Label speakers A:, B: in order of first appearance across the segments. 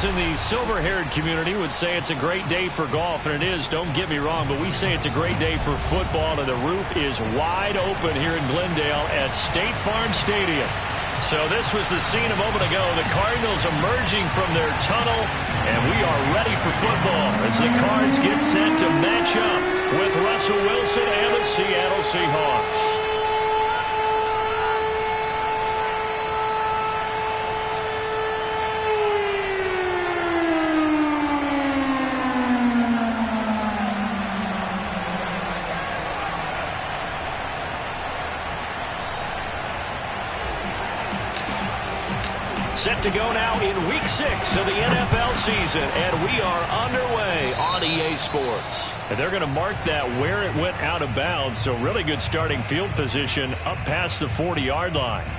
A: Those in the silver-haired community would say it's a great day for golf, and it is, don't get me wrong, but we say it's a great day for football, and the roof is wide open here in Glendale at State Farm Stadium. So this was the scene a moment ago. The Cardinals emerging from their tunnel, and we are ready for football as the Cards get set to match up with Russell Wilson and the Seattle Seahawks. Set to go now in Week 6 of the NFL season, and we are underway on EA Sports. And they're going to mark that where it went out of bounds, so really good starting field position up past the 40-yard line.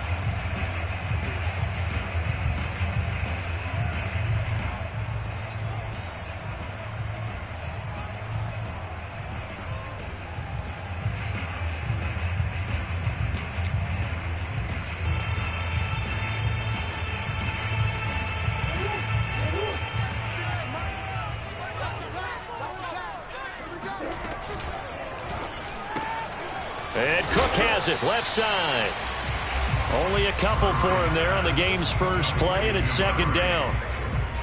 A: And Cook has it, left side. Only a couple for him there on the game's first play, and it's second down.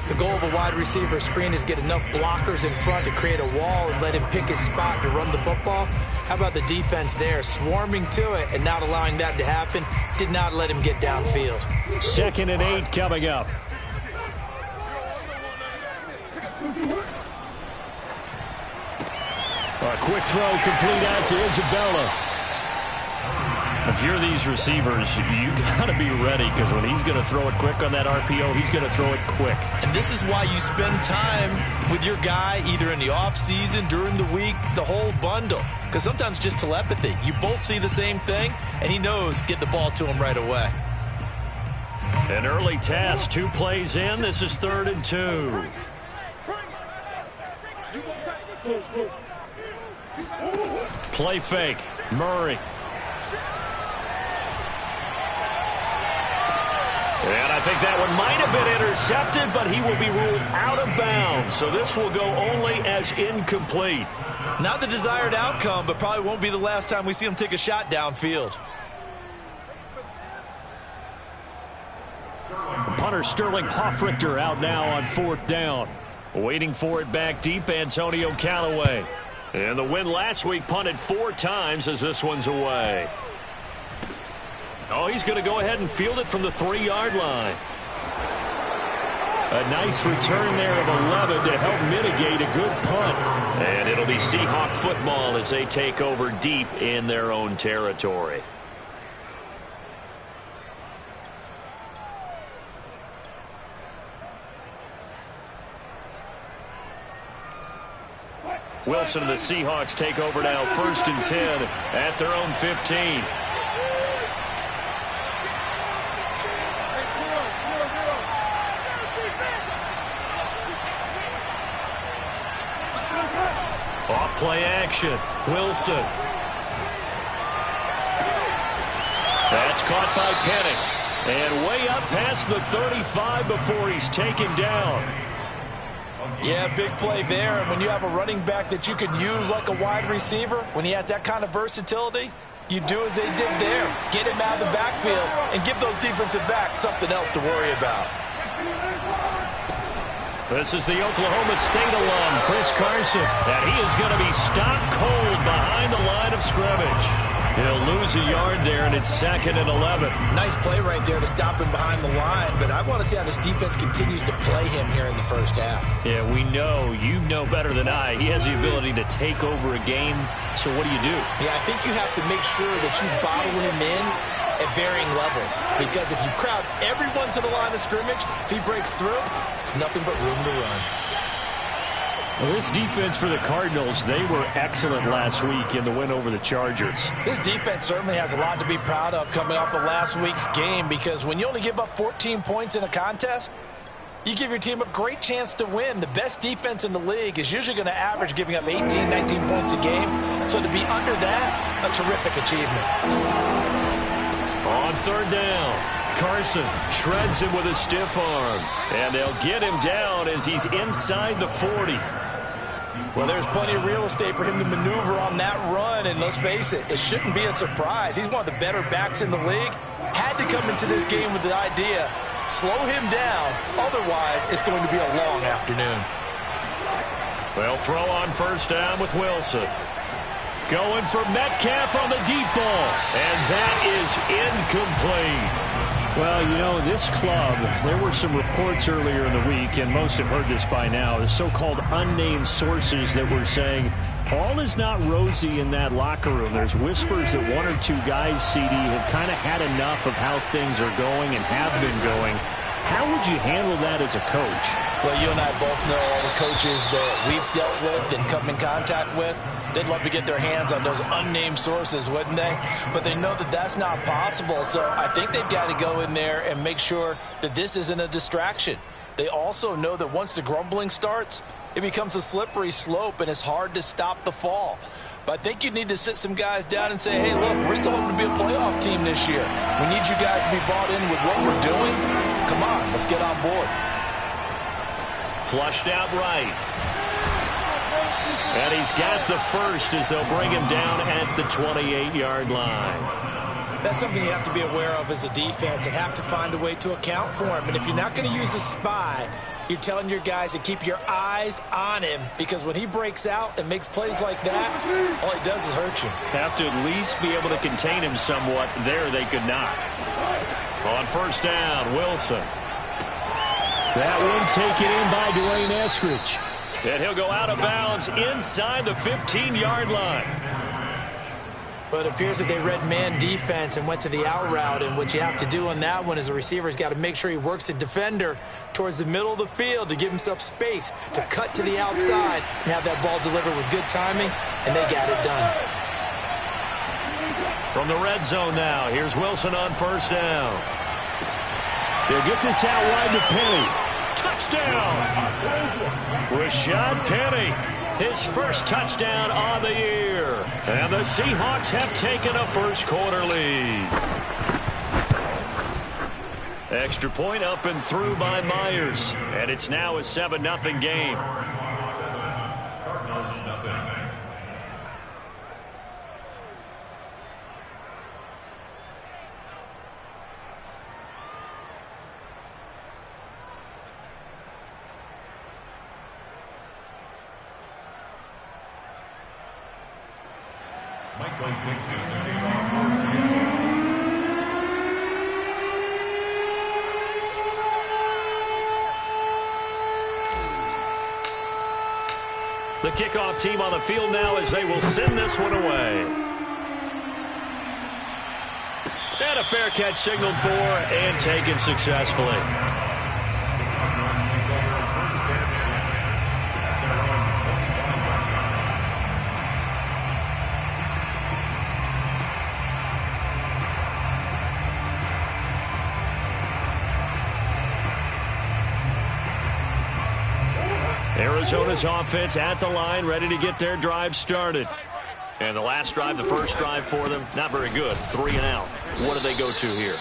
B: The goal of a wide receiver screen is get enough blockers in front to create a wall and let him pick his spot to run the football. How about the defense there, swarming to it and not allowing that to happen? Did not let him get downfield.
A: 2nd and 8 coming up. A quick throw complete out to Isabella. If you're these receivers, you got to be ready, because when he's going to throw it quick on that RPO, he's going to throw it quick.
B: And this is why you spend time with your guy either in the offseason, during the week, the whole bundle. Because sometimes just telepathy. You both see the same thing, and he knows get the ball to him right away.
A: An early task, 2 plays in. This is 3rd and 2. Play fake. Murray. And I think that one might have been intercepted, but he will be ruled out of bounds. So this will go only as incomplete.
B: Not the desired outcome, but probably won't be the last time we see him take a shot downfield.
A: Punter Sterling Hoffrichter out now on 4th down. Waiting for it back deep, Antonio Callaway. And the win last week punted 4 times as this one's away. Oh, he's going to go ahead and field it from the 3-yard line. A nice return there of 11 to help mitigate a good punt. And it'll be Seahawk football as they take over deep in their own territory. Wilson and the Seahawks take over now, 1st and 10 at their own 15. Off play action. Wilson. That's caught by Penning. And way up past the 35 before he's taken down.
B: Yeah, big play there. And when you have a running back that you can use like a wide receiver, when he has that kind of versatility, you do as they did there. Get him out of the backfield and give those defensive backs something else to worry about.
A: This is the Oklahoma State alum, Chris Carson, and he is going to be stopped cold behind the line of scrimmage. He'll lose a yard there, and it's 2nd and 11.
B: Nice play right there to stop him behind the line, but I want to see how this defense continues to play him here in the first half.
A: Yeah, we know, you know better than I, he has the ability to take over a game, so what do you do?
B: Yeah, I think you have to make sure that you bottle him in at varying levels, because if you crowd everyone to the line of scrimmage, if he breaks through, there's nothing but room to run.
A: Well, this defense for the Cardinals, they were excellent last week in the win over the Chargers.
B: This defense certainly has a lot to be proud of coming off of last week's game, because when you only give up 14 points in a contest, you give your team a great chance to win. The best defense in the league is usually going to average giving up 18, 19 points a game. So to be under that, a terrific achievement.
A: On 3rd down. Carson shreds him with a stiff arm. And they'll get him down as he's inside the 40.
B: Well, there's plenty of real estate for him to maneuver on that run, and let's face it, it shouldn't be a surprise. He's one of the better backs in the league. Had to come into this game with the idea, slow him down, otherwise it's going to be a long afternoon.
A: They'll throw on first down with Wilson. Going for Metcalf on the deep ball, and that is incomplete.
C: Well, you know, this club, there were some reports earlier in the week, and most have heard this by now, the so-called unnamed sources that were saying all is not rosy in that locker room. There's whispers that one or two guys, CD, have kind of had enough of how things are going and have been going. How would you handle that as a coach?
B: Well, you and I both know all the coaches that we've dealt with and come in contact with. They'd love to get their hands on those unnamed sources, wouldn't they? But they know that that's not possible, so I think they've got to go in there and make sure that this isn't a distraction. They also know that once the grumbling starts, it becomes a slippery slope, and it's hard to stop the fall. But I think you need to sit some guys down and say, hey, look, we're still hoping to be a playoff team this year. We need you guys to be bought in with what we're doing. Come on, let's get on board.
A: Flushed out right. And he's got the first as they'll bring him down at the 28-yard line.
B: That's something you have to be aware of as a defense and have to find a way to account for him. And if you're not going to use a spy, you're telling your guys to keep your eyes on him, because when he breaks out and makes plays like that, all he does is hurt you.
A: Have to at least be able to contain him somewhat. There they could not. On first down, Wilson.
C: That one taken in by Dwayne Eskridge.
A: And he'll go out of bounds inside the 15-yard line.
B: But it appears that they read man defense and went to the out route, and what you have to do on that one is a receiver's got to make sure he works the defender towards the middle of the field to give himself space to cut to the outside and have that ball delivered with good timing, and they got it done.
A: From the red zone now, here's Wilson on first down.
C: They'll get this out wide to Penny.
A: Touchdown! Rashad Penny, his first touchdown on the year. And the Seahawks have taken a first-quarter lead. Extra point up and through by Myers. And it's now a 7-0 game. The kickoff team on the field now as they will send this one away. And a fair catch signaled for and taken successfully. Arizona's offense at the line, ready to get their drive started. And the last drive, the first drive for them, not very good. 3 and out. What do they go to here?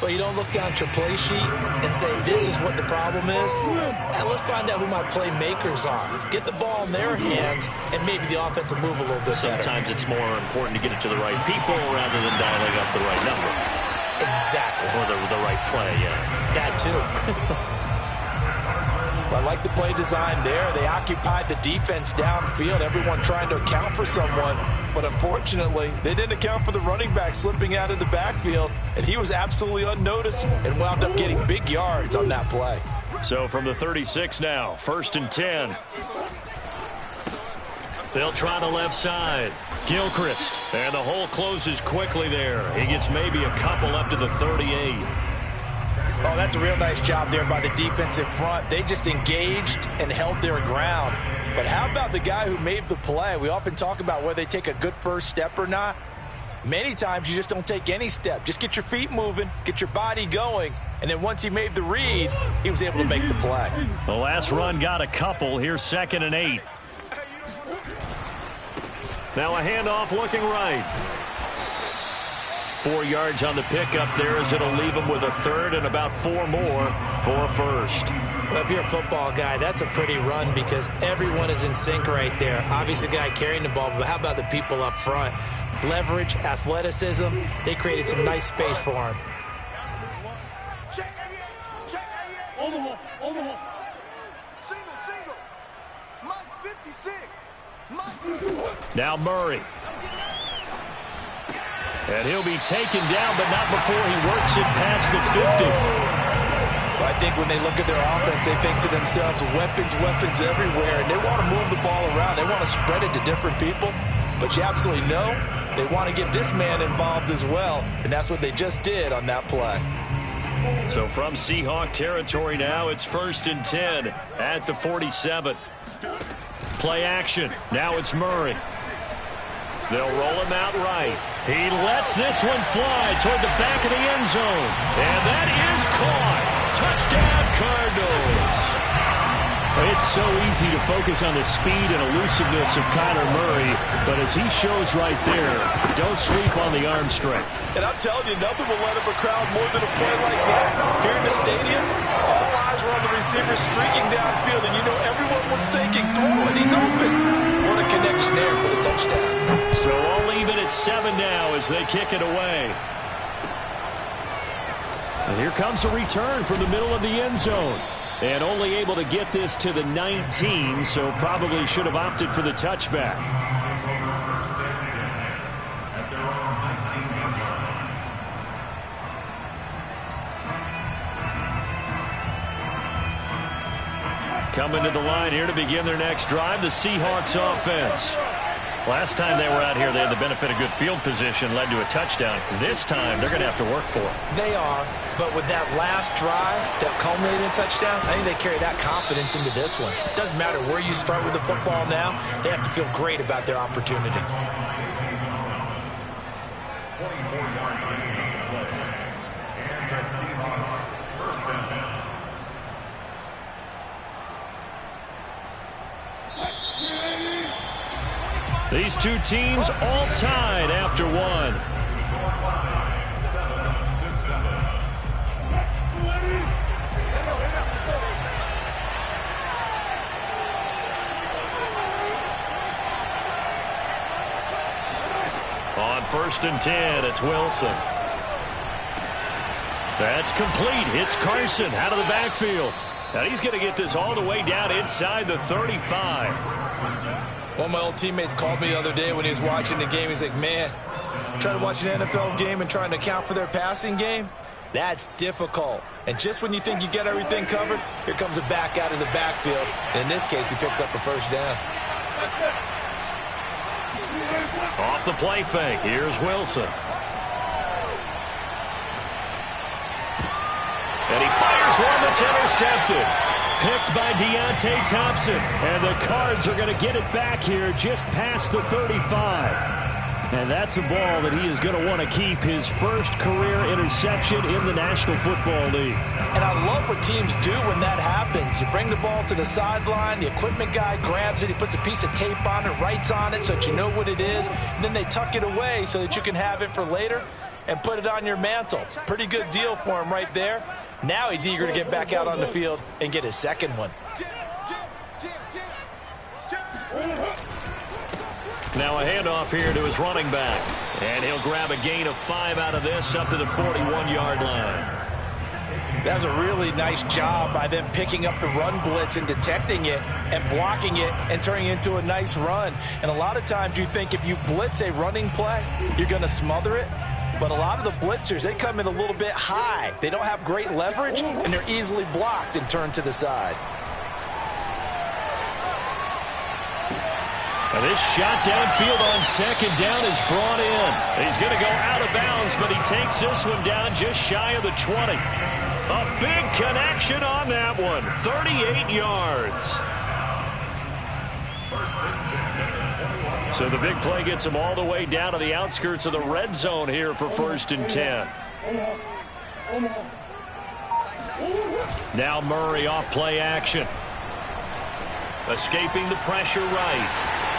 B: Well, you don't look down at your play sheet and say, this is what the problem is. And let's find out who my playmakers are. Get the ball in their hands, and maybe the offense will move a little bit better.
A: Sometimes it's more important to get it to the right people rather than dialing up the right number.
B: Exactly.
A: Or the right play, yeah.
B: That too. I like the play design there. They occupied the defense downfield, everyone trying to account for someone. But unfortunately, they didn't account for the running back slipping out of the backfield, and he was absolutely unnoticed and wound up getting big yards on that play.
A: So from the 36 now, 1st and 10. They'll try the left side. Gilchrist. And the hole closes quickly there. He gets maybe a couple up to the 38.
B: Oh, that's a real nice job there by the defensive front. They just engaged and held their ground. But how about the guy who made the play? We often talk about whether they take a good first step or not. Many times you just don't take any step. Just get your feet moving, get your body going, and then once he made the read, he was able to make the play.
A: The last run got a couple. Here's 2nd and 8. Now a handoff looking right. 4 yards on the pickup there, as it'll leave them with a third and about 4 more for a first.
B: Well, if you're a football guy, that's a pretty run because everyone is in sync right there. Obviously, the guy carrying the ball, but how about the people up front? Leverage, athleticism, they created some nice space for him.
A: Now Murray. And he'll be taken down, but not before he works it past the 50.
B: Well, I think when they look at their offense, they think to themselves, weapons, weapons everywhere, and they want to move the ball around. They want to spread it to different people, but you absolutely know they want to get this man involved as well, and that's what they just did on that play.
A: So from Seahawk territory now, it's 1st and 10 at the 47. Play action. Now it's Murray. They'll roll him out right. He lets this one fly toward the back of the end zone. And that is caught. Touchdown, Cardinals. It's so easy to focus on the speed and elusiveness of Kyler Murray, but as he shows right there, don't sleep on the arm strength.
B: And I'm telling you, nothing will let up a crowd more than a play like that. Here in the stadium, all eyes were on the receiver streaking downfield, and you know everyone was thinking, throw it, he's open. What a connection there for the touchdown.
A: So all even at 7 now as they kick it away. And here comes a return from the middle of the end zone. And only able to get this to the 19, so probably should have opted for the touchback. Coming to the line here to begin their next drive, the Seahawks offense. Last time they were out here, they had the benefit of good field position, led to a touchdown. This time, they're going to have to work for it.
B: They are, but with that last drive that culminated in a touchdown, I think they carry that confidence into this one. It doesn't matter where you start with the football now, they have to feel great about their opportunity.
A: These two teams all tied after one. On 1st and 10, it's Wilson. That's complete. It's Carson out of the backfield. Now he's going to get this all the way down inside the 35.
B: One of my old teammates called me the other day when he was watching the game. He's like, man, trying to watch an NFL game and trying to account for their passing game, that's difficult. And just when you think you get everything covered, here comes a back out of the backfield. And in this case, he picks up a first down.
A: Off the play fake, here's Wilson. And he fires one that's intercepted. Picked by Deontay Thompson. And the Cards are going to get it back here just past the 35. And that's a ball that he is going to want to keep, his first career interception in the National Football League.
B: And I love what teams do when that happens. You bring the ball to the sideline, the equipment guy grabs it, he puts a piece of tape on it, writes on it so that you know what it is, and then they tuck it away so that you can have it for later and put it on your mantle. Pretty good deal for him right there. Now he's eager to get back out on the field and get his second one.
A: Now a handoff here to his running back. And he'll grab a gain of 5 out of this up to the 41-yard line.
B: That's a really nice job by them picking up the run blitz and detecting it and blocking it and turning it into a nice run. And a lot of times you think if you blitz a running play, you're going to smother it. But a lot of the blitzers, they come in a little bit high. They don't have great leverage, and they're easily blocked and turned to the side.
A: Now this shot downfield on second down is brought in. He's going to go out of bounds, but he takes this one down just shy of the 20. A big connection on that one. 38 yards. So the big play gets him all the way down to the outskirts of the red zone here for 1st and 10. Now Murray off play action. Escaping the pressure right.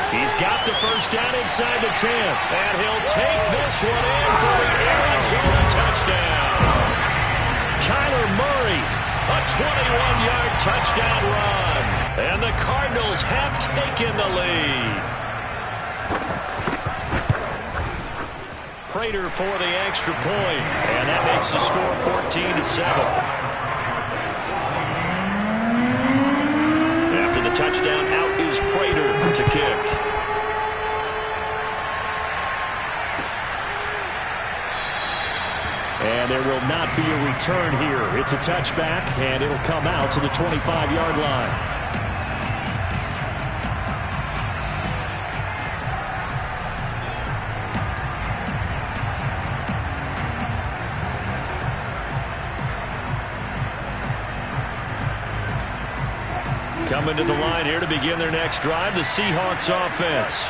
A: He's got the first down inside the 10. And he'll take this one in for the Arizona touchdown. Kyler Murray, a 21-yard touchdown run. And the Cardinals have taken the lead. Prater for the extra point. And that makes the score 14-7. After the touchdown, out is Prater to kick. And there will not be a return here. It's a touchback, and it'll come out to the 25-yard line. Coming to the line here to begin their next drive, the Seahawks offense.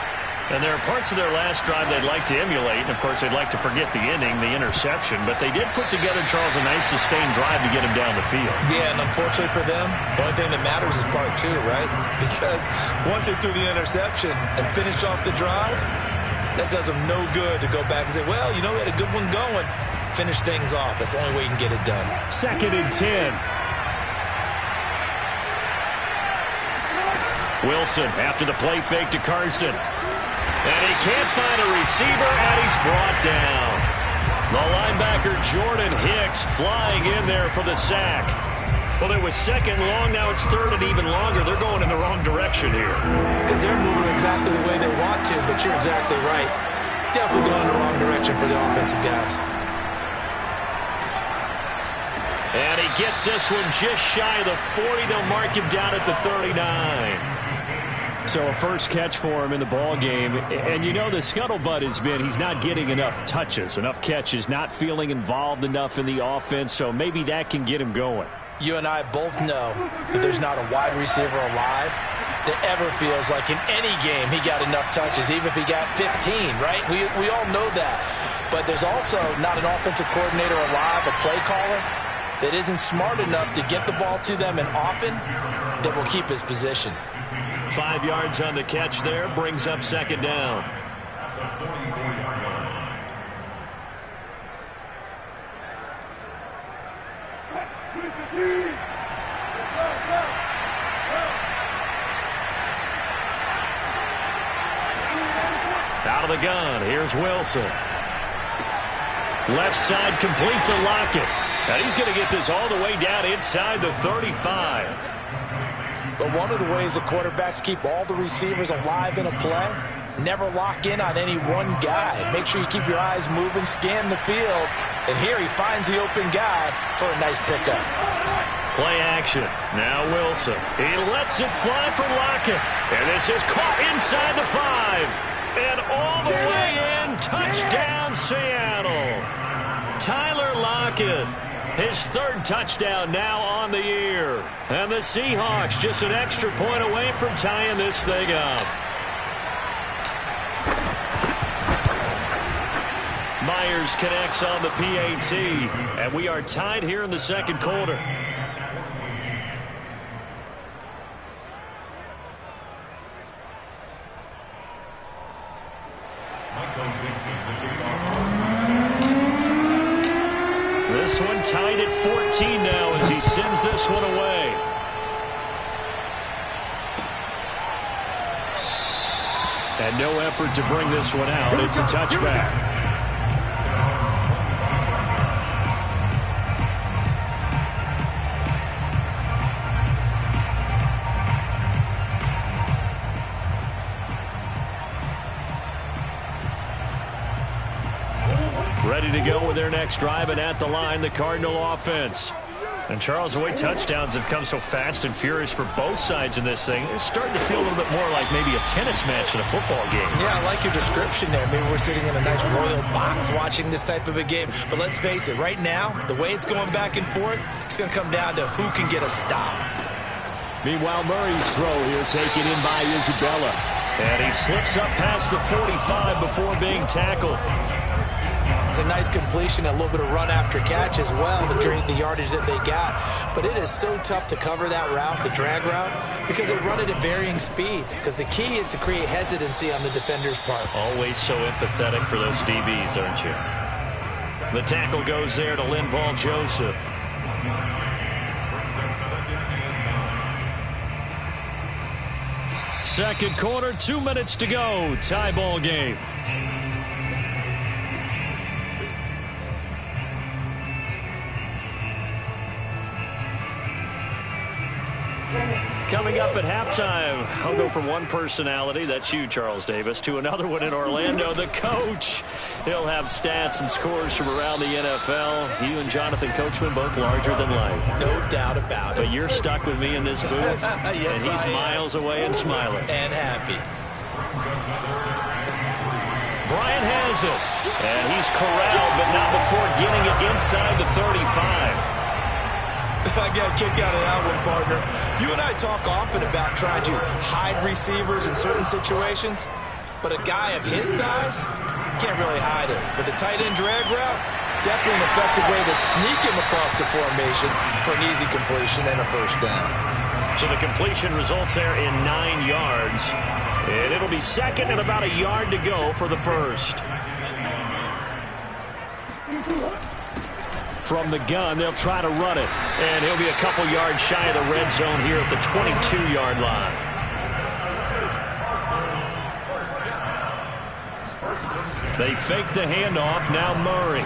A: And there are parts of their last drive they'd like to emulate. And, of course, they'd like to forget the inning, the interception. But they did put together, Charles, a nice sustained drive to get him down the field.
B: Yeah, and unfortunately for them, the only thing that matters is part two, right? Because once they threw the interception and finished off the drive, that does them no good to go back and say, well, you know, we had a good one going. Finish things off. That's the only way you can get it done.
A: 2nd and 10. Wilson after the play fake to Carson. And he can't find a receiver, and he's brought down. The linebacker Jordan Hicks flying in there for the sack. Well, it was 2nd long. Now it's 3rd and even longer. They're going in the wrong direction here.
B: Because they're moving exactly the way they want to, but you're exactly right. Definitely going in the wrong direction for the offensive guys.
A: And he gets this one just shy of the 40. They'll mark him down at the 39. So a first catch for him in the ball game. And you know the scuttlebutt has been he's not getting enough touches, enough catches, not feeling involved enough in the offense. So maybe that can get him going.
B: You and I both know that there's not a wide receiver alive that ever feels like in any game he got enough touches, even if he got 15, right? We all know that. But there's also not an offensive coordinator alive, a play caller, that isn't smart enough to get the ball to them and often that will keep his position.
A: 5 yards on the catch there, brings up 2nd down. Out of the gun, here's Wilson. Left side complete to Lockett. And he's going to get this all the way down inside the 35.
B: But one of the ways the quarterbacks keep all the receivers alive in a play, never lock in on any one guy. Make sure you keep your eyes moving, scan the field. And here he finds the open guy for a nice pickup.
A: Play action. Now Wilson. He lets it fly for Lockett. And this is caught inside the 5. And all the way in. Touchdown, Seattle. Tyler Lockett. His 3rd touchdown now on the year. And the Seahawks just an extra point away from tying this thing up. Myers connects on the PAT. And we are tied here in the 2nd quarter. This one tied at 14 now as he sends this one away. And no effort to bring this one out. It's a touchback. Ready to go with their next drive, and at the line, the Cardinal offense. And, Charles, the way touchdowns have come so fast and furious for both sides in this thing, it's starting to feel a little bit more like maybe a tennis match in a football game.
B: Yeah, I like your description there. Maybe we're sitting in a nice royal box watching this type of a game. But let's face it, right now, the way it's going back and forth, it's going to come down to who can get a stop.
A: Meanwhile, Murray's throw here taken in by Isabella. And he slips up past the 45 before being tackled.
B: It's a nice completion, a little bit of run after catch as well to create the yardage that they got. But it is so tough to cover that route, the drag route, because they run it at varying speeds. Because the key is to create hesitancy on the defender's part.
A: Always so empathetic for those DBs, aren't you? The tackle goes there to Linval Joseph. Second quarter, 2 minutes to go. Tie ball game. Coming up at halftime, I'll go from one personality, that's you, Charles Davis, to another one in Orlando, the coach. He'll have stats and scores from around the NFL. You and Jonathan Coachman both larger than life.
B: No doubt about it.
A: But you're stuck with me in this booth,
B: yes,
A: and he's miles away and smiling.
B: And happy.
A: Bryant has it, and he's corralled, but not before getting it inside the 35.
B: I got a kick out of that one, partner. You and I talk often about trying to hide receivers in certain situations, but a guy of his size can't really hide it. But the tight end drag route, definitely an effective way to sneak him across the formation for an easy completion and a first down.
A: So the completion results there in 9 yards, and it'll be second and about a yard to go for the first. From the gun, they'll try to run it. And he'll be a couple yards shy of the red zone here at the 22-yard line. They fake the handoff. Now Murray.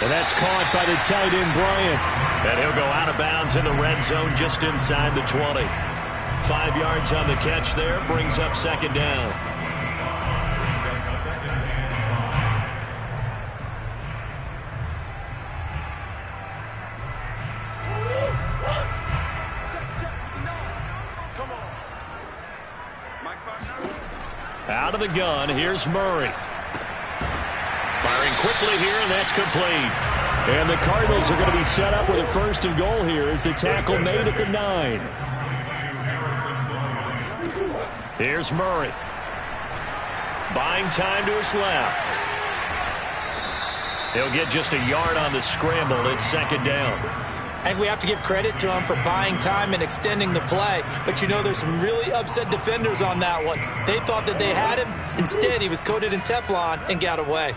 A: And that's caught by the tight end, Bryant. And he'll go out of bounds in the red zone just inside the 20. 5 yards on the catch there. Brings up second down. Out of the gun, here's Murray. Firing quickly here, and that's complete.
C: And the Cardinals are going to be set up with a first and goal here as the tackle made at the 9.
A: Here's Murray. Buying time to his left. He'll get just a yard on the scramble. It's second down.
B: I think we have to give credit to him for buying time and extending the play. But, you know, there's some really upset defenders on that one. They thought that they had him. Instead, he was coated in Teflon and got away.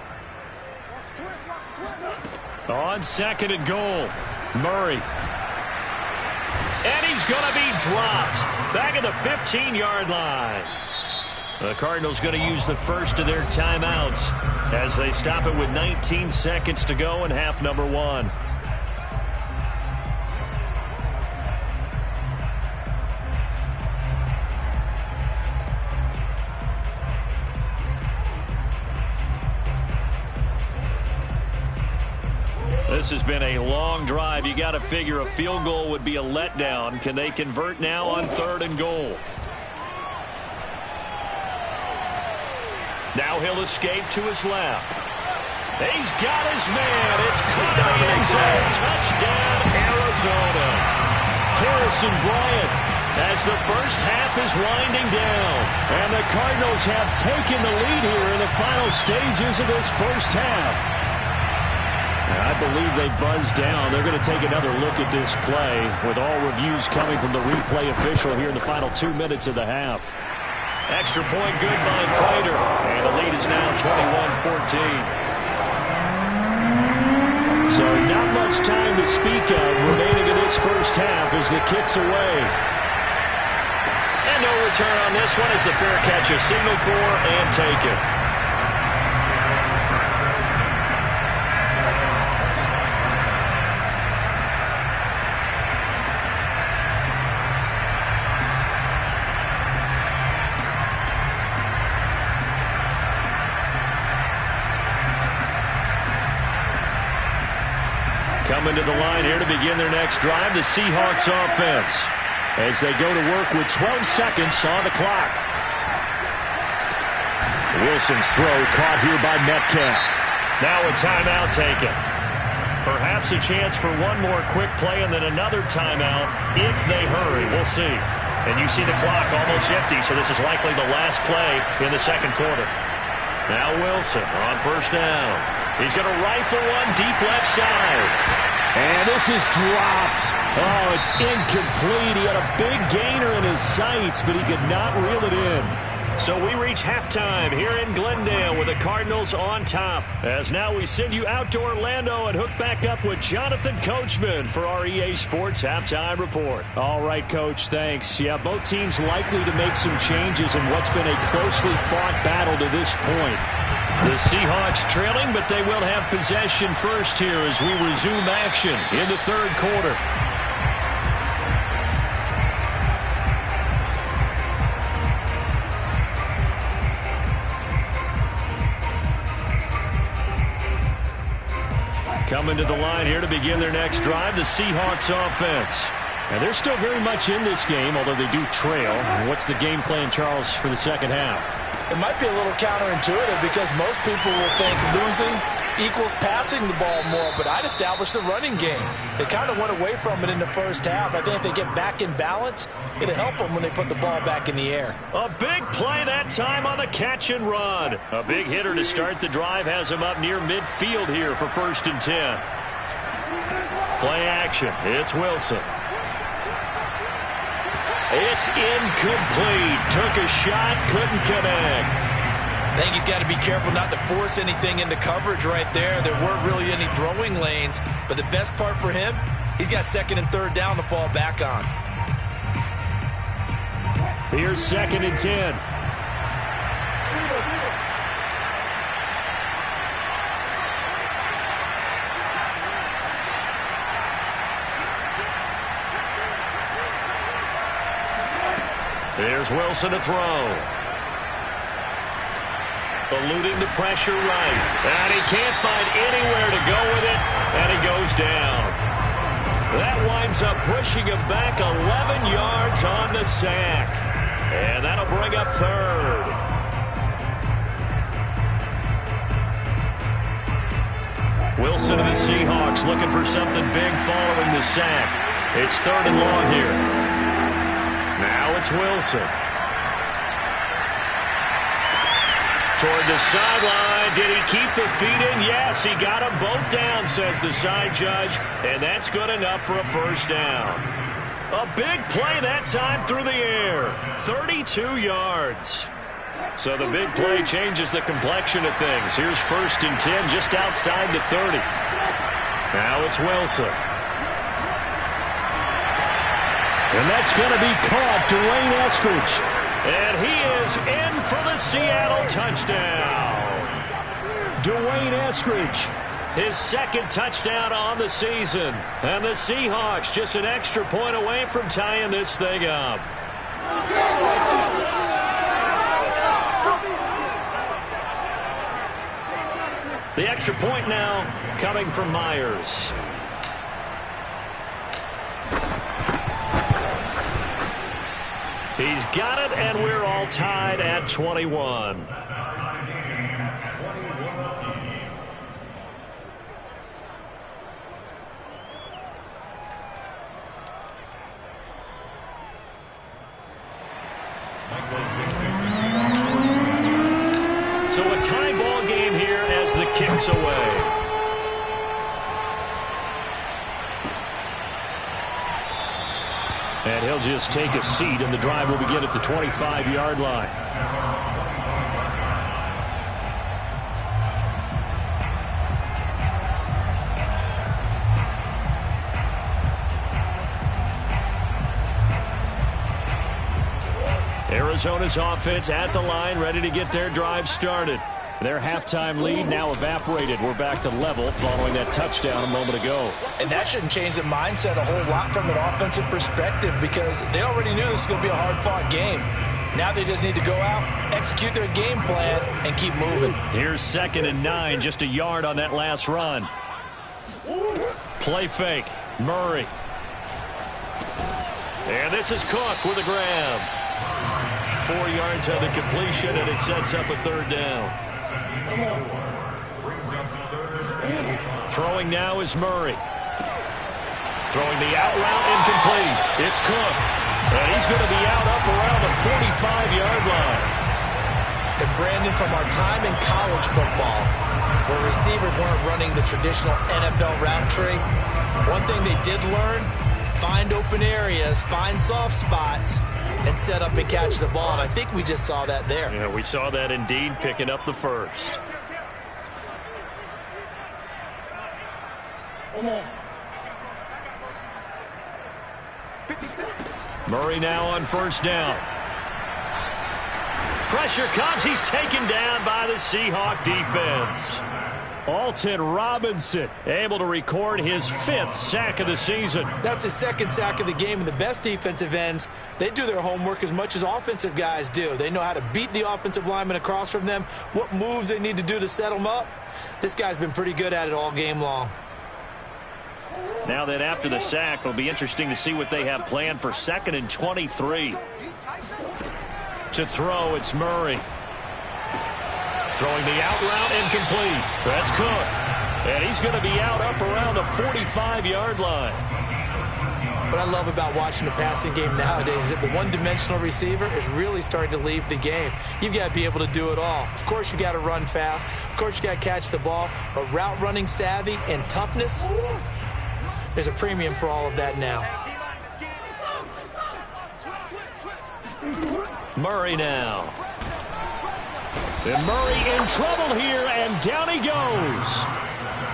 A: On second and goal, Murray. And he's going to be dropped. Back at the 15-yard line. The Cardinals going to use the first of their timeouts as they stop it with 19 seconds to go in half number 1. This has been a long drive. You got to figure a field goal would be a letdown. Can they convert now on third and goal? Now he'll escape to his left. He's got his man. It's caught in the end zone. Touchdown, Arizona.
C: Harrison Bryant
A: as the first half is winding down.
C: And the Cardinals have taken the lead here in the final stages of this first half. I believe they buzzed down. They're going to take another look at this play with all reviews coming from the replay official here in the final 2 minutes of the half.
A: Extra point good by Prater. And the lead is now 21-14.
C: So not much time to speak of remaining in this first half as the kick's away.
A: And no return on this one as the fair catch is signaled for and taken. Coming to the line here to begin their next drive, the Seahawks offense.
C: As they go to work with 12 seconds on the clock. Wilson's throw caught here by Metcalf.
A: Now a timeout taken. Perhaps a chance for one more quick play and then another timeout if they hurry. We'll see. And you see the clock almost empty, so this is likely the last play in the second quarter. Now Wilson on first down. He's going to rifle one deep left side.
C: And this is dropped. Oh, it's incomplete. He had a big gainer in his sights, but he could not reel it in.
A: So we reach halftime here in Glendale with the Cardinals on top. As now we send you out to Orlando and hook back up with Jonathan Coachman for our EA Sports Halftime Report.
C: All right, Coach, thanks. Yeah, both teams likely to make some changes in what's been a closely fought battle to this point.
A: The Seahawks trailing, but they will have possession first here as we resume action in the third quarter. Coming to the line here to begin their next drive, the Seahawks offense.
C: And they're still very much in this game, although they do trail. What's the game plan, Charles, for the second half?
B: It might be a little counterintuitive because most people will think losing equals passing the ball more, but I'd establish the running game. They kind of went away from it in the first half. I think if they get back in balance, it'll help them when they put the ball back in the air.
A: A big play that time on the catch and run. A big hitter to start the drive has him up near midfield here for 1st and 10. Play action. It's Wilson. It's incomplete. Took a shot, couldn't connect.
B: I think he's got to be careful not to force anything into coverage right there. There weren't really any throwing lanes, but the best part for him, he's got 2nd and 3rd down to fall back on.
C: Here's 2nd and 10.
A: There's Wilson to throw. Eluding the pressure right. And he can't find anywhere to go with it. And he goes down. That winds up pushing him back 11 yards on the sack. And that'll bring up 3rd. Wilson and the Seahawks looking for something big following the sack. It's 3rd and long here. Now it's Wilson. Toward the sideline. Did he keep the feet in? Yes, he got them both down, says the side judge. And that's good enough for a 1st down. A big play that time through the air. 32 yards. So the big play changes the complexion of things. Here's 1st and 10 just outside the 30. Now it's Wilson.
C: And that's going to be caught. Dwayne Eskridge.
A: And he is in for the Seattle touchdown.
C: Dwayne Eskridge.
A: His 2nd touchdown on the season. And the Seahawks just an extra point away from tying this thing up. The extra point now coming from Myers. He's got it, and we're all tied at 21. So a tie ball game here as the kick's away.
C: And he'll just take a seat, and the drive will begin at the 25-yard line.
A: Arizona's offense at the line, ready to get their drive started.
C: Their halftime lead now evaporated. We're back to level following that touchdown a moment ago.
B: And that shouldn't change the mindset a whole lot from an offensive perspective because they already knew this was going to be a hard-fought game. Now they just need to go out, execute their game plan, and keep moving.
A: Here's 2nd and 9, just a yard on that last run. Play fake, Murray. And this is Cook with a grab. 4 yards on the completion, and it sets up a 3rd down. Throwing now is Murray. Throwing the out route incomplete. It's Cook. And he's going to be out up around the 45-yard line.
B: And Brandon, from our time in college football, where receivers weren't running the traditional NFL route tree, one thing they did learn, find open areas, find soft spots, and set up and catch the ball. And I think we just saw that there.
A: Yeah, we saw that indeed, picking up the first. Murray now on first down. Pressure comes. He's taken down by the Seahawk defense. Alton Robinson able to record his 5th sack of the season.
B: That's his 2nd sack of the game, and the best defensive ends, they do their homework as much as offensive guys do. They know how to beat the offensive lineman across from them, what moves they need to do to set them up. This guy's been pretty good at it all game long.
A: Now that after the sack, it'll be interesting to see what they have planned for 2nd and 23. To throw, it's Murray. Throwing the out route, incomplete. That's Cook. And he's going to be out up around the 45-yard line.
B: What I love about watching the passing game nowadays is that the one-dimensional receiver is really starting to leave the game. You've got to be able to do it all. Of course, you got to run fast. Of course, you got to catch the ball. But route running savvy and toughness, there's a premium for all of that now.
A: Murray now. And Murray in trouble here, and down he goes.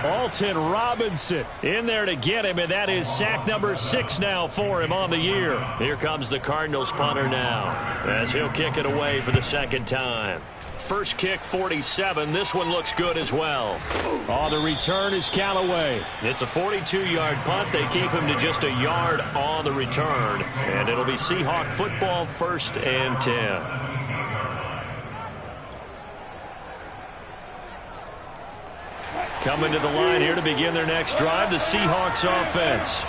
A: Alton Robinson in there to get him, and that is sack number 6 now for him on the year. Here comes the Cardinals punter now, as he'll kick it away for the 2nd time. First kick, 47. This one looks good as well.
C: Oh, the return is Callaway.
A: It's a 42-yard punt. They keep him to just a yard on the return, and it'll be Seahawk football, 1st and 10. Coming to the line here to begin their next drive, the Seahawks offense.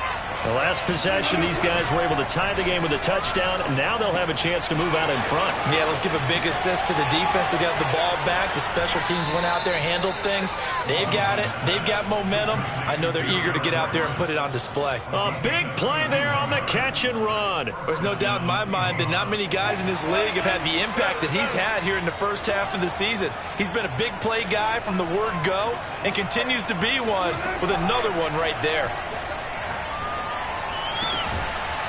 A: The last possession, these guys were able to tie the game with a touchdown. Now they'll have a chance to move out in front.
B: Yeah, let's give a big assist to the defense who got the ball back. The special teams went out there and handled things. They've got it. They've got momentum. I know they're eager to get out there and put it on display.
A: A big play there on the catch and run.
B: There's no doubt in my mind that not many guys in this league have had the impact that he's had here in the first half of the season. He's been a big play guy from the word go and continues to be one with another one right there.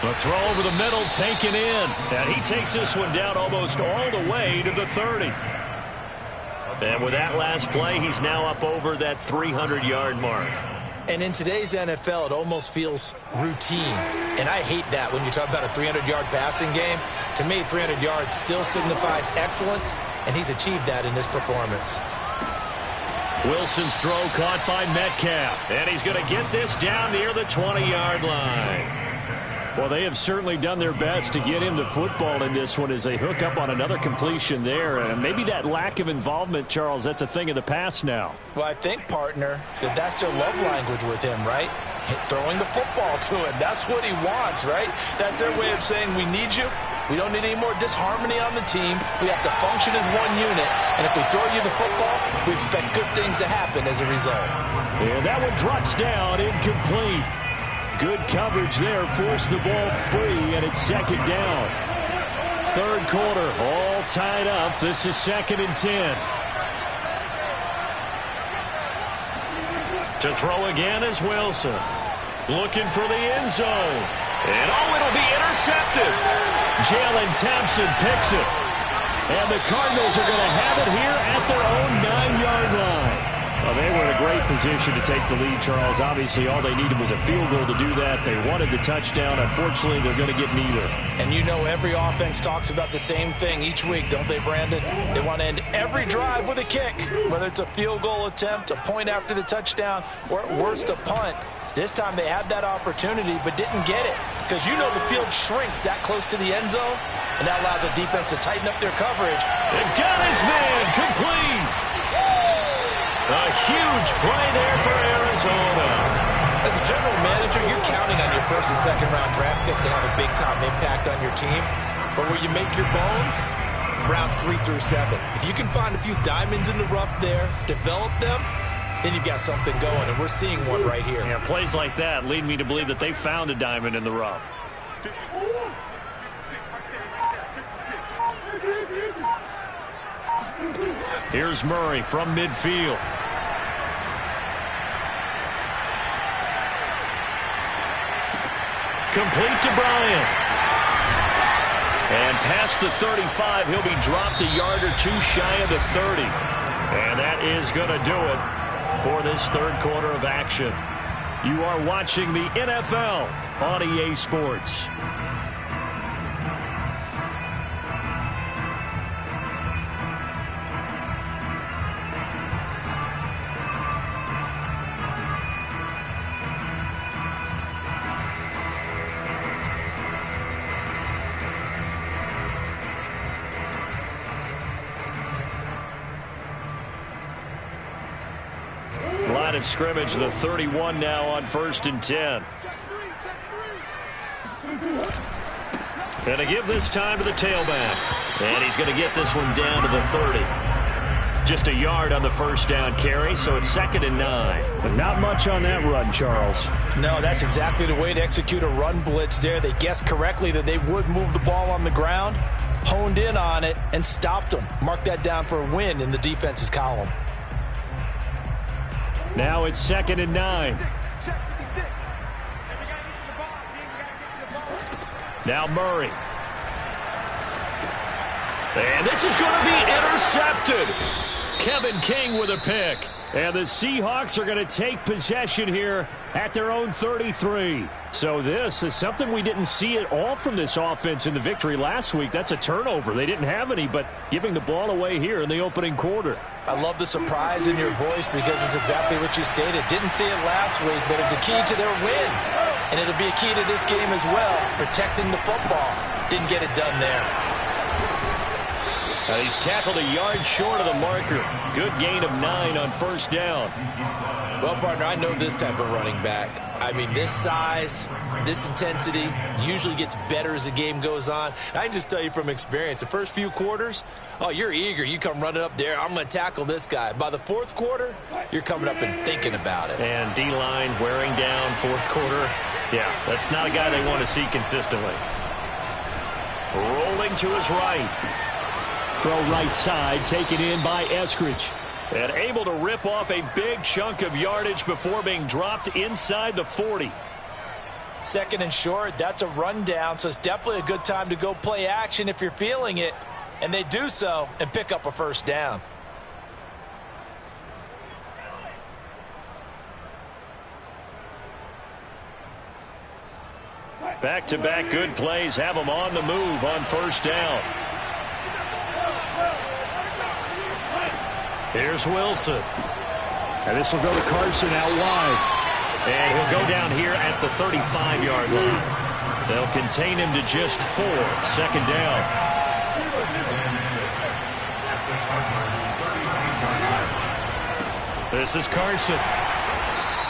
A: The throw over the middle taken in. And he takes this one down almost all the way to the 30. And with that last play, he's now up over that 300-yard mark.
B: And in today's NFL, it almost feels routine. And I hate that when you talk about a 300-yard passing game. To me, 300 yards still signifies excellence, and he's achieved that in this performance.
A: Wilson's throw caught by Metcalf. And he's going to get this down near the 20-yard line.
C: Well, they have certainly done their best to get him to football in this one as they hook up on another completion there. And maybe that lack of involvement, Charles, that's a thing of the past now.
B: Well, I think, partner, that's their love language with him, right? Throwing the football to him. That's what he wants, right? That's their way of saying, we need you. We don't need any more disharmony on the team. We have to function as one unit. And if we throw you the football, we expect good things to happen as a result.
C: And that one drops down, incomplete. Good coverage there, forced the ball free, and it's 2nd down. 3rd quarter, all tied up. This is 2nd and 10.
A: To throw again is Wilson. Looking for the end zone. And it'll be intercepted. Jalen Thompson picks it. And the Cardinals are going to have it here at their own 9-yard line.
C: Well, they were in a great position to take the lead, Charles. Obviously, all they needed was a field goal to do that. They wanted the touchdown. Unfortunately, they're going to get neither.
B: And you know every offense talks about the same thing each week, don't they, Brandon? They want to end every drive with a kick, whether it's a field goal attempt, a point after the touchdown, or at worst a punt. This time they had that opportunity but didn't get it because you know the field shrinks that close to the end zone, and that allows a defense to tighten up their coverage.
A: And got his man complete. A huge play there for Arizona.
B: As a general manager, you're counting on your 1st and 2nd round draft picks to have a big-time impact on your team. But where you make your bones, rounds 3 through 7. If you can find a few diamonds in the rough there, develop them, then you've got something going, and we're seeing one right here.
A: Yeah, plays like that lead me to believe that they found a diamond in the rough. Here's Murray from midfield. Complete to Bryant. And past the 35, he'll be dropped a yard or two shy of the 30. And that is going to do it for this third quarter of action. You are watching the NFL on EA Sports. Line of scrimmage, the 31 now on 1st and 10. And to give this time to the tailback. And he's going to get this one down to the 30. Just a yard on the first down carry, so it's 2nd and 9.
C: But not much on that run, Charles.
B: No, that's exactly the way to execute a run blitz there. They guessed correctly that they would move the ball on the ground, honed in on it, and stopped them. Mark that down for a win in the defense's column.
C: Now it's 2nd and 9.
A: Now Murray. And this is going to be intercepted. Kevin King with a pick.
C: And the Seahawks are going to take possession here at their own 33. So this is something we didn't see at all from this offense in the victory last week. That's a turnover. They didn't have any, but giving the ball away here in the opening quarter.
B: I love the surprise in your voice because it's exactly what you stated. Didn't see it last week, but it's a key to their win. And it'll be a key to this game as well, protecting the football. Didn't get it done there.
A: He's tackled a yard short of the marker. Good gain of 9 on first down.
D: Well, partner, I know this type of running back. I mean, this size, this intensity usually gets better as the game goes on. And I can just tell you from experience, the first few quarters, oh, you're eager. You come running up there, I'm going to tackle this guy. By the fourth quarter, you're coming up and thinking about it.
A: And D-line wearing down fourth quarter. Yeah, that's not a guy they want to see consistently. Rolling to his right.
C: Throw right side, taken in by Eskridge.
A: And able to rip off a big chunk of yardage before being dropped inside the 40.
B: 2nd and short, that's a rundown, so it's definitely a good time to go play action if you're feeling it. And they do so and pick up a first down.
A: Back-to-back good plays have them on the move on first down. Here's Wilson.
C: And this will go to Carson out wide.
A: And he'll go down here at the 35-yard line. They'll contain him to just 4. 2nd down. This is Carson.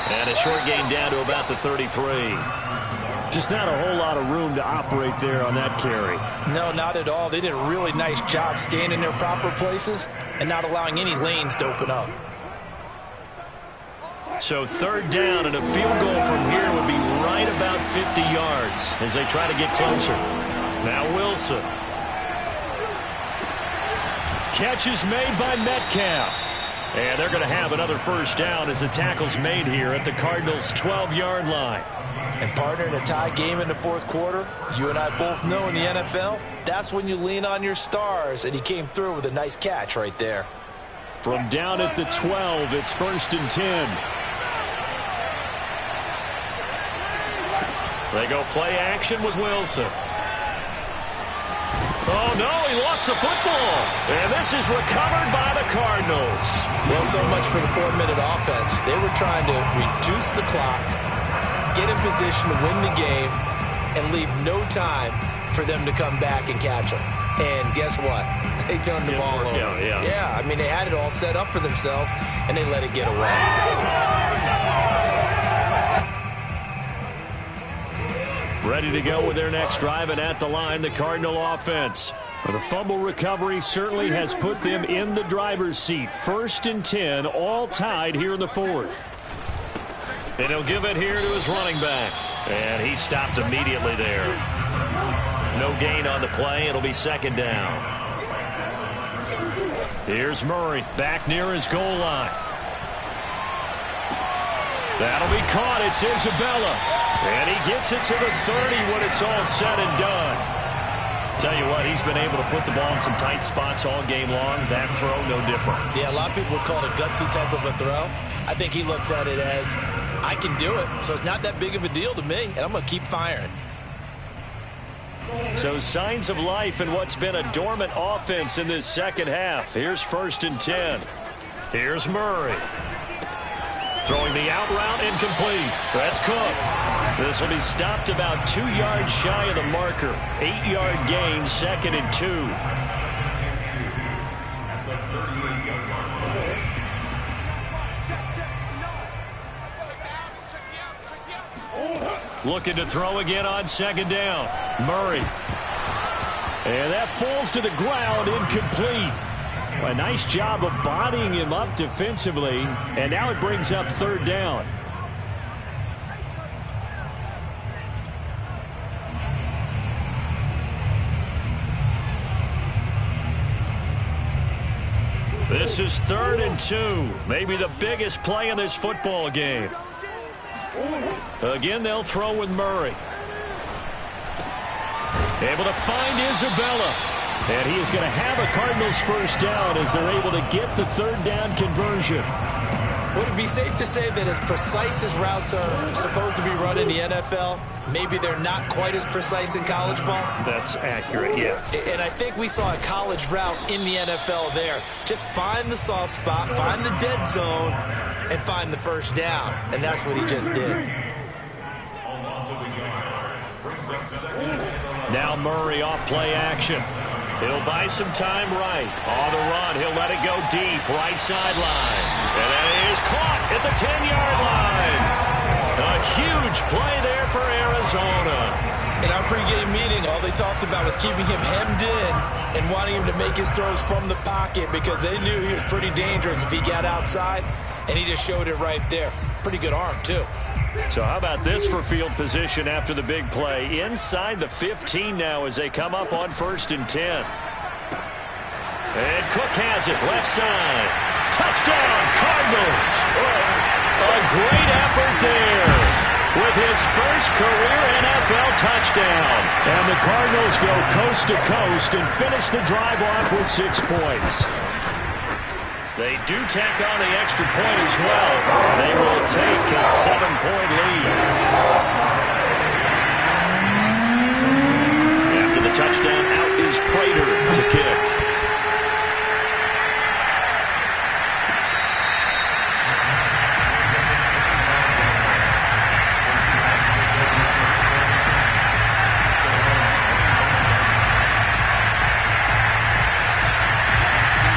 A: And a short gain down to about the 33.
C: Just not a whole lot of room to operate there on that carry.
B: No, not at all. They did a really nice job staying in their proper places and not allowing any lanes to open up.
A: So 3rd down and a field goal from here would be right about 50 yards as they try to get closer. Now Wilson. Catch is made by Metcalf. And they're going to have another first down as the tackle's made here at the Cardinals' 12-yard line.
B: And partner, in a tie game in the fourth quarter, you and I both know in the NFL, that's when you lean on your stars, and he came through with a nice catch right there.
C: From down at the 12, it's 1st and 10.
A: They go play action with Wilson. Oh, no, he lost the football. And this is recovered by the Cardinals.
D: Well, so much for the 4-minute offense. They were trying to reduce the clock, get in position to win the game, and leave no time for them to come back and catch them. And guess what? They turned the ball over. Yeah, I mean, they had it all set up for themselves, and they let it get away.
A: Ready to go with their next drive, and at the line, the Cardinal offense.
C: The fumble recovery certainly has put them in the driver's seat. 1st and 10, all tied here in the 4th.
A: And he'll give it here to his running back. And he stopped immediately there. No gain on the play. It'll be 2nd down. Here's Murray back near his goal line. That'll be caught. It's Isabella. And he gets it to the 30 when it's all said and done. Tell you what, he's been able to put the ball in some tight spots all game long. That throw, no different.
D: Yeah, a lot of people would call it a gutsy type of a throw. I think he looks at it as, I can do it, so it's not that big of a deal to me, and I'm going to keep firing.
A: So signs of life in what's been a dormant offense in this second half. Here's 1st and 10. Here's Murray. Throwing the out route, incomplete. That's Cook. This will be stopped about 2 yards shy of the marker. 8-yard gain, 2nd and 2. Looking to throw again on 2nd down. Murray. And that falls to the ground, incomplete. A nice job of bodying him up defensively, and now it brings up 3rd down. This is 3rd and 2, maybe the biggest play in this football game. Again, they'll throw with Murray. Able to find Isabella. And he is going to have a Cardinals 1st down as they're able to get the 3rd down conversion.
D: Would it be safe to say that as precise as routes are supposed to be run in the NFL, maybe they're not quite as precise in college ball?
A: That's accurate, yeah.
D: And I think we saw a college route in the NFL there. Just find the soft spot, find the dead zone, and find the 1st down. And that's what he just did.
A: Now Murray off play action. He'll buy some time right. On the run, he'll let it go deep, right sideline. And it is caught at the 10-yard line. A huge play there for Arizona.
D: In our pregame meeting, all they talked about was keeping him hemmed in and wanting him to make his throws from the pocket because they knew he was pretty dangerous if he got outside, and he just showed it right there. Pretty good arm, too.
A: So how about this for field position after the big play? Inside the 15 now as they come up on 1st and 10. And Cook has it, left side. Touchdown, Cardinals! A great effort there with his first career NFL touchdown. And the Cardinals go coast to coast and finish the drive off with 6 points. They do tack on the extra point as well. They will take a 7-point lead. After the touchdown, out is Prater to kick.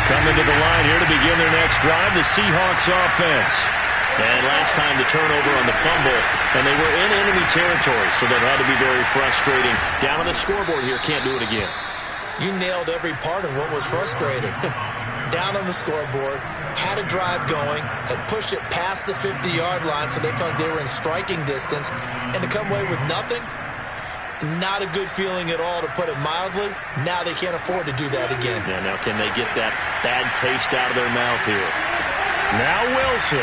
A: Coming to the line here to begin their next drive, the Seahawks offense. And last time the turnover on the fumble, and they were in enemy territory, so that had to be very frustrating. Down on the scoreboard here, can't do it again.
D: You nailed every part of what was frustrating. Down on the scoreboard, had a drive going, had pushed it past the 50-yard line so they felt they were in striking distance, and to come away with nothing, not a good feeling at all, to put it mildly. Now they can't afford to do that again.
A: Yeah, now can they get that bad taste out of their mouth here? Now Wilson.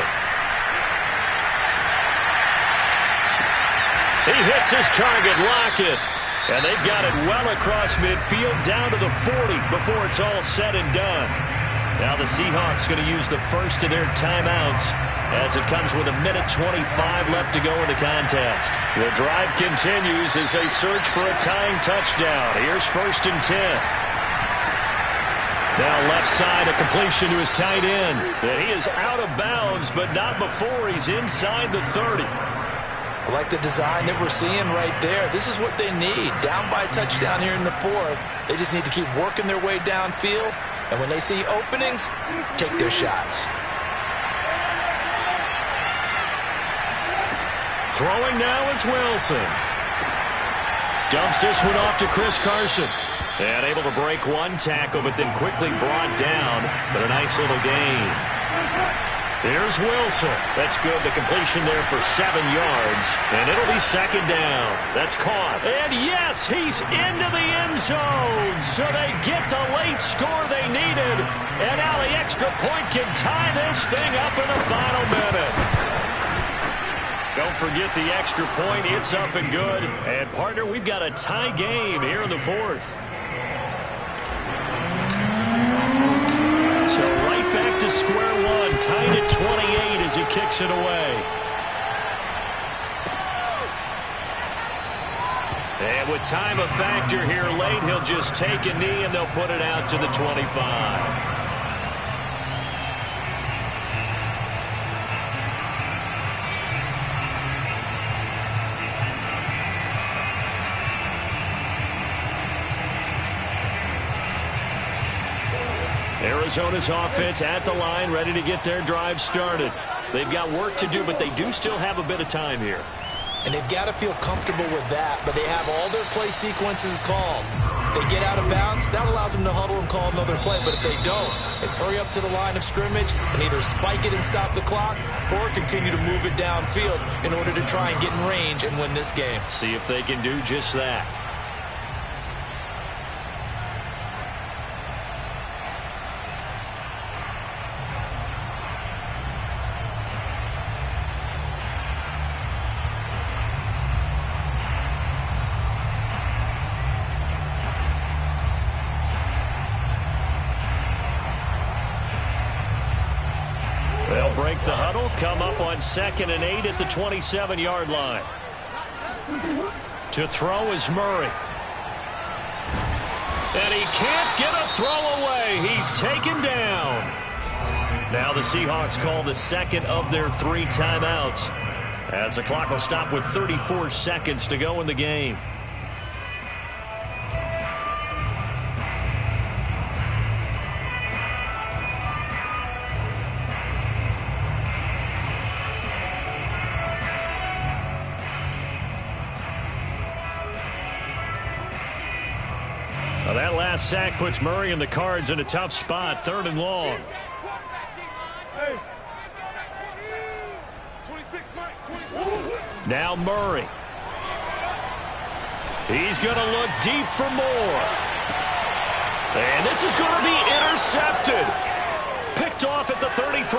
A: He hits his target, Lockett. And they've got it well across midfield, down to the 40 before it's all said and done. Now the Seahawks going to use the first of their timeouts as it comes with 1:25 left to go in the contest. The drive continues as they search for a tying touchdown. Here's 1st and 10. Now left side, a completion to his tight end. And he is out of bounds, but not before he's inside the 30.
B: I like the design that we're seeing right there. This is what they need. Down by a touchdown here in the 4th. They just need to keep working their way downfield. And when they see openings, take their shots.
A: Throwing now is Wilson. Dumps this one off to Chris Carson. And able to break one tackle, but then quickly brought down. But a nice little gain. Here's Wilson. That's good. The completion there for 7 yards. And it'll be second down. That's caught. And yes, he's into the end zone. So they get the late score they needed. And now the extra point can tie this thing up in the final minute. Don't forget the extra point. It's up and good. And, partner, we've got a tie game here in the fourth. So right back to square one. Tied at 28 as he kicks it away. And with time a factor here late, he'll just take a knee and they'll put it out to the 25. Arizona's offense at the line, ready to get their drive started. They've got work to do, but they do still have a bit of time here.
D: And they've got to feel comfortable with that, but they have all their play sequences called. If they get out of bounds, that allows them to huddle and call another play. But if they don't, it's hurry up to the line of scrimmage and either spike it and stop the clock or continue to move it downfield in order to try and get in range and win this game.
A: See if they can do just that. They'll break the huddle, come up on 2nd and 8 at the 27-yard line. To throw is Murray. And he can't get a throw away. He's taken down. Now the Seahawks call the second of their 3 timeouts, as the clock will stop with 34 seconds to go in the game. That last sack puts Murray and the Cards in a tough spot, 3rd and long. Now Murray. He's going to look deep for more. And this is going to be intercepted. Picked off at the 33.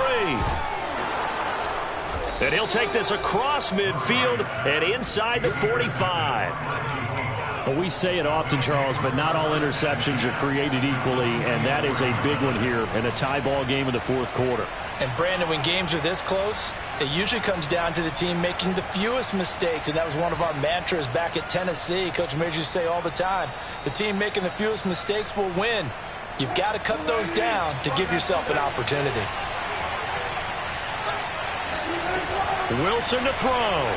A: And he'll take this across midfield and inside the 45.
C: Well, we say it often, Charles, but not all interceptions are created equally, and that is a big one here in a tie ball game in the 4th quarter.
B: And, Brandon, when games are this close, it usually comes down to the team making the fewest mistakes, and that was one of our mantras back at Tennessee. Coach Majors used to say all the time, the team making the fewest mistakes will win. You've got to cut those down to give yourself an opportunity.
A: Wilson to throw.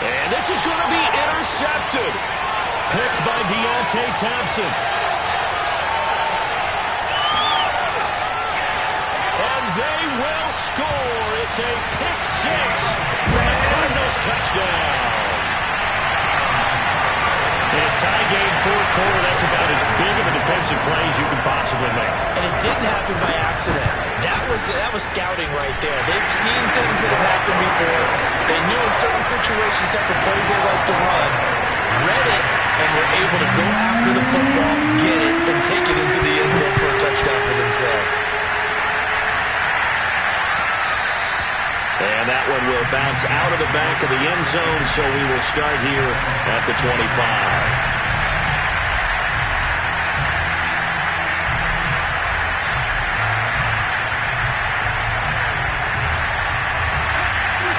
A: And this is going to be intercepted. Picked by Deontay Thompson. And they will score. It's a pick 6 for the Cardinals touchdown. In a tie game 4th quarter, that's about as big of a defensive play as you can possibly make.
D: And it didn't happen by accident. That was scouting right there. They've seen things that have happened before. They knew in certain situations the type of plays they like to run, read it, and were able to go after the football, get it, and take it into the end zone for a touchdown for themselves.
A: And that one will bounce out of the back of the end zone, so we will start here at the 25.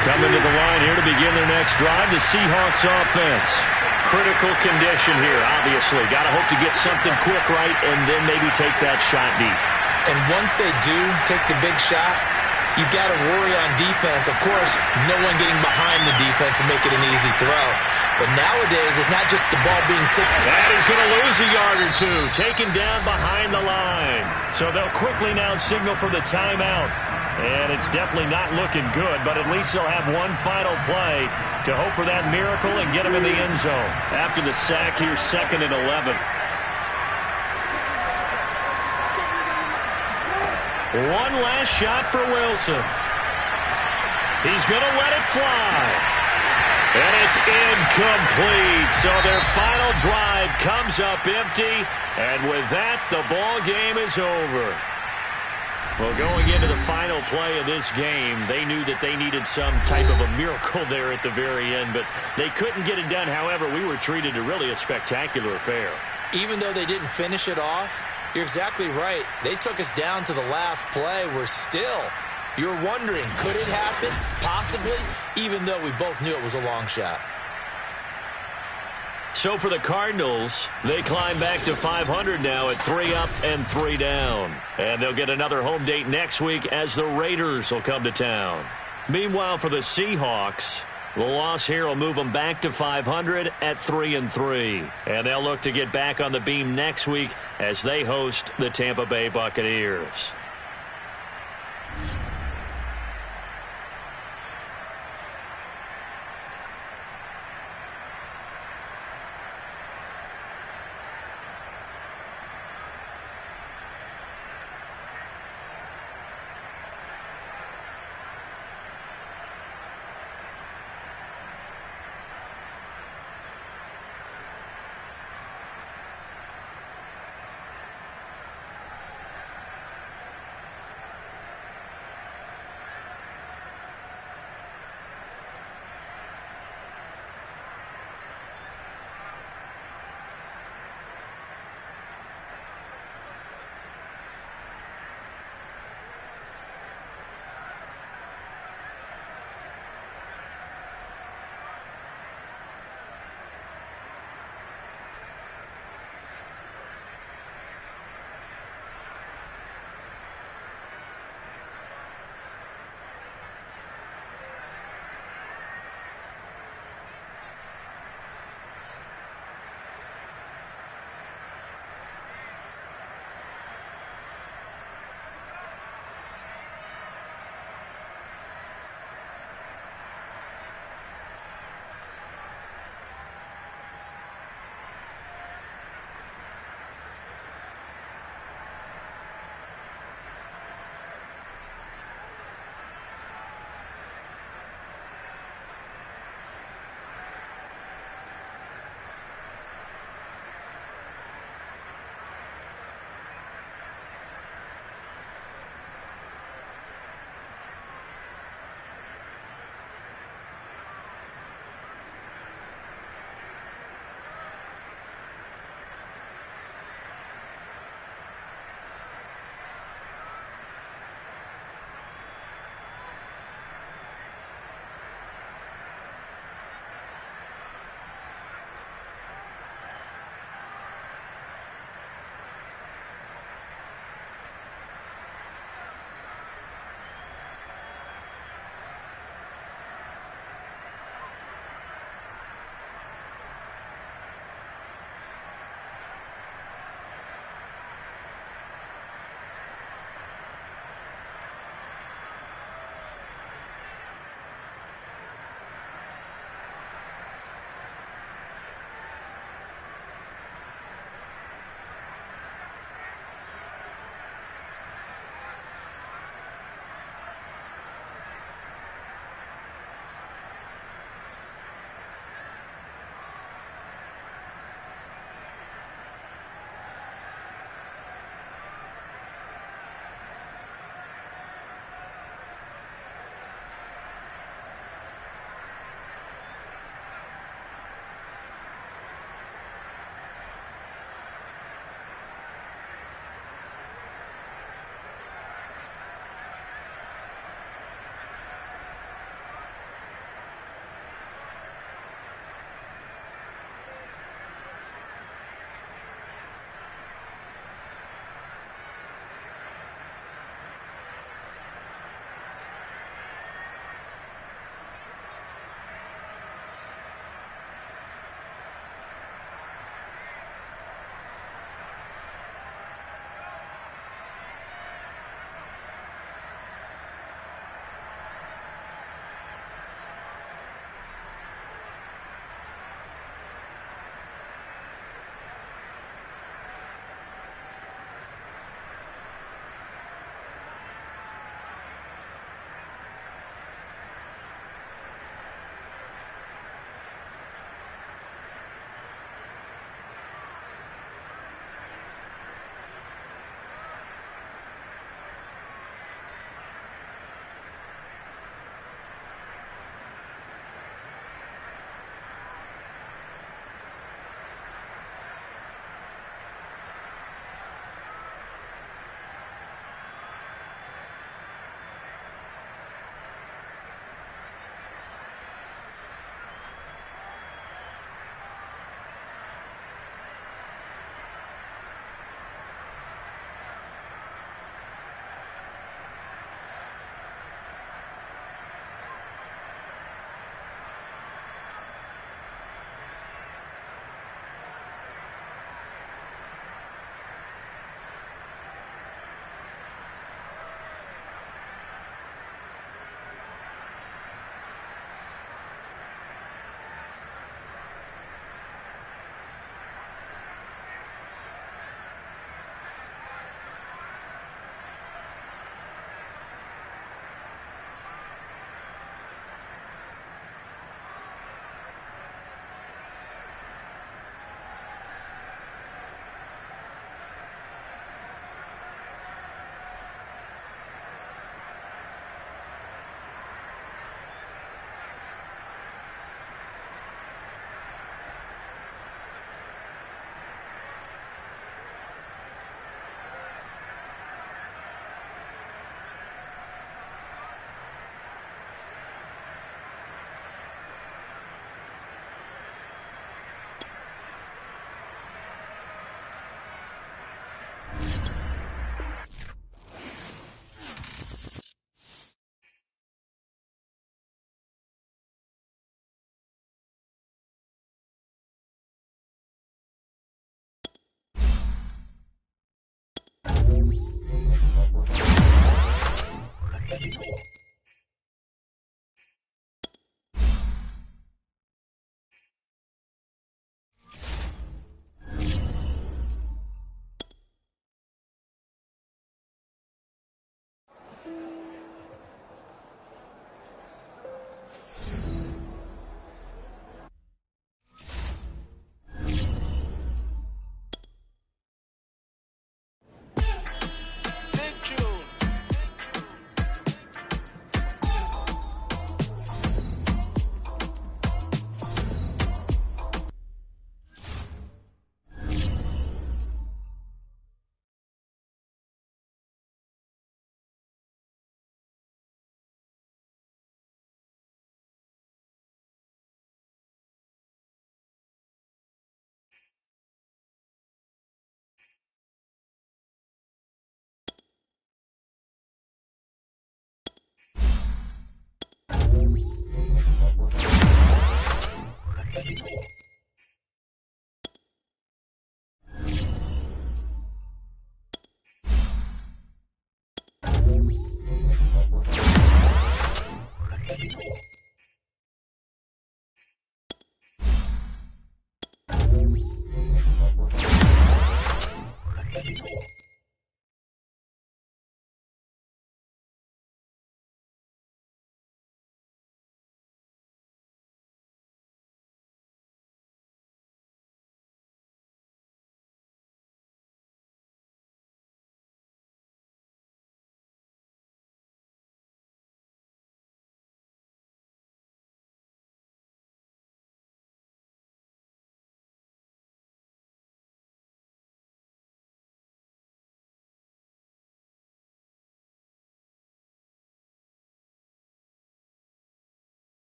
A: Coming to the line here to begin their next drive, the Seahawks offense. Critical condition here, obviously. Got to hope to get something quick right and then maybe take that shot deep.
D: And once they do take the big shot, you've got to worry on defense. Of course, no one getting behind the defense and make it an easy throw. But nowadays, it's not just the ball being tipped.
A: That is going to lose a yard or two. Taken down behind the line. So they'll quickly now signal for the timeout. And it's definitely not looking good, but at least they'll have one final play to hope for that miracle and get them in the end zone. After the sack here, 2nd and 11. One last shot for Wilson. He's going to let it fly. And it's incomplete. So their final drive comes up empty. And with that, the ball game is over. Well, going into the final play of this game, they knew that they needed some type of a miracle there at the very end, but they couldn't get it done. However, we were treated to really a spectacular affair.
D: Even though they didn't finish it off, you're exactly right. They took us down to the last play. You're wondering, could it happen? Possibly, even though we both knew it was a long shot.
A: So for the Cardinals, they climb back to 500 now at 3 up and 3 down. And they'll get another home date next week as the Raiders will come to town. Meanwhile, for the Seahawks, the loss here will move them back to 500 at 3-3. And they'll look to get back on the beam next week as they host the Tampa Bay Buccaneers.